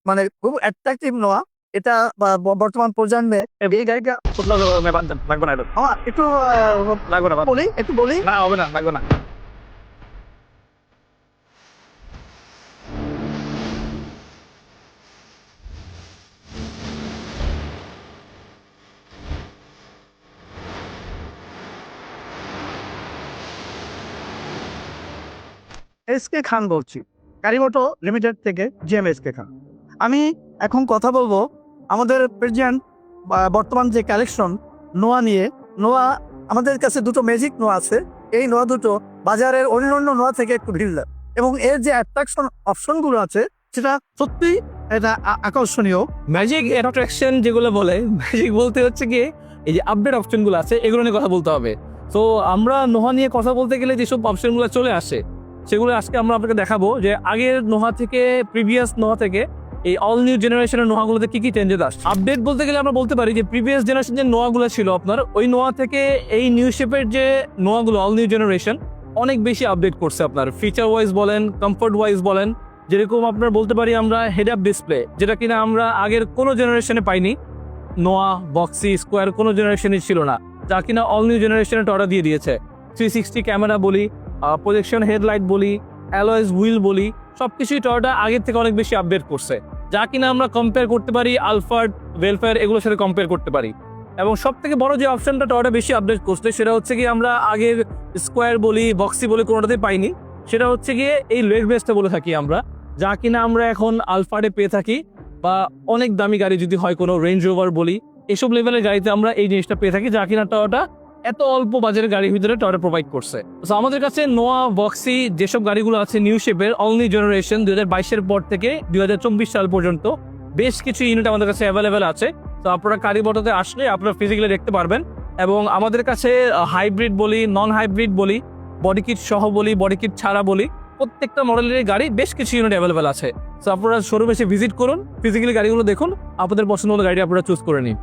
মানে খুব অ্যাট্রাকটিভ নোয়া। এটা বর্তমান প্রজন্মে এই গাড়িটা লাগবে না একটু লাগবে না একটু বলি না হবে না লাগবে না। এসকে খান বলছি, গাড়ি মোটো লিমিটেড থেকে এসকে খান। আমি এখন কথা বলবো আমাদের প্রেজেন্ট বর্তমান যে কালেকশন নোয়া নিয়ে। নোয়া আমাদের কাছে দুটো ম্যাজিক নোয়া আছে। এই নোয়া দুটো বাজারের অন্যান্য নোয়া থেকে একটু ভিন্ন, এবং এর যে অ্যাট্রাকশন অপশনগুলো আছে সেটা সত্যি এটা আকর্ষণীয়। ম্যাজিক অ্যাট্রাকশন যেগুলো বলে, ম্যাজিক বলতে হচ্ছে কি এই যে আপডেট অপশনগুলো আছে এগুলো নিয়ে কথা বলতে হবে। তো আমরা নোহা নিয়ে কথা বলতে গেলে যেসব অপশনগুলো চলে আসে সেগুলো আজকে আমরা আপনাকে দেখাবো যে আগের নোহা থেকে প্রিভিয়াস নোহা থেকে এই অল নিউ জেনারেশনের নোহাগুলোতে কি কি চেঞ্জেস আসছে। আপডেট বলতে গেলে আমরা বলতে পারি যে প্রিভিয়াস জেনারেশন যে নোয়াগুলো ছিল আপনার, ওই নোয়া থেকে এই নিউ শেপের যে নোয়াগুলো অল নিউ জেনারেশন অনেক বেশি আপডেট করছে। আপনার ফিচার ওয়াইজ বলেন, কমফোর্ট ওয়াইজ বলেন, যেরকম আপনার বলতে পারি আমরা হেড আপ ডিসপ্লে, যেটা কিনা আমরা আগের কোনো জেনারেশনে পাইনি। নোয়া, বক্সি, স্কোয়ার কোনো জেনারেশনই ছিল না, যা কিনা অল নিউ জেনারেশনে টরা দিয়ে দিয়েছে। 360 ক্যামেরা বলি, প্রজেকশন হেডলাইট বলি, অ্যালয়েজ হুইল বলি, সবকিছুই টয়োটা আগের থেকে অনেক বেশি আপডেট করছে, যা কিনা আমরা কম্পেয়ার করতে পারি আলফার্ড, ভেলফেয়ার এগুলোর সাথে কম্পেয়ার করতে পারি। এবং সব থেকে বড় যে অপশনটা টয়োটা বেশি আপডেট করছে সেটা হচ্ছে কি আমরা আগের স্কোয়ার বলি, বক্সি বলি কোনোটাতেই পাইনি। সেটা হচ্ছে গিয়ে এই লেগ বেসটা বলে থাকি আমরা, যা কিনা আমরা এখন আলফার্ডে পেয়ে থাকি, বা অনেক দামি গাড়ি যদি হয় কোনো রেঞ্জ রোভার বলি, এসব লেভেলের গাড়িতে আমরা এই জিনিসটা পেয়ে থাকি, যা কিনা টয়োটা এত অল্প বাজারের গাড়ির ভিতরে টয়োটা প্রোভাইড করছে। তো আমাদের কাছে নোয়া, বক্সি যেসব গাড়িগুলো আছে নিউ শেপের অল নিউ জেনারেশন 2022-এর পর থেকে 2024 সাল পর্যন্ত বেশ কিছু ইউনিট আমাদের কাছে অ্যাভেলেবেল আছে। তো আপনারা গাড়ি বটাতে আসলে আপনারা ফিজিক্যালি দেখতে পারবেন। এবং আমাদের কাছে হাইব্রিড বলি, নন হাইব্রিড বলি, বডি কিট সহ বলি, বডি কিট ছাড়া বলি, প্রত্যেকটা মডেলের গাড়ি বেশ কিছু ইউনিট অ্যাভেলেবেল আছে। তো আপনারা শোরুমে এসে ভিজিট করুন, ফিজিক্যালি গাড়িগুলো দেখুন, আপনাদের পছন্দ মতো গাড়ি আপনারা চুজ করে নিন।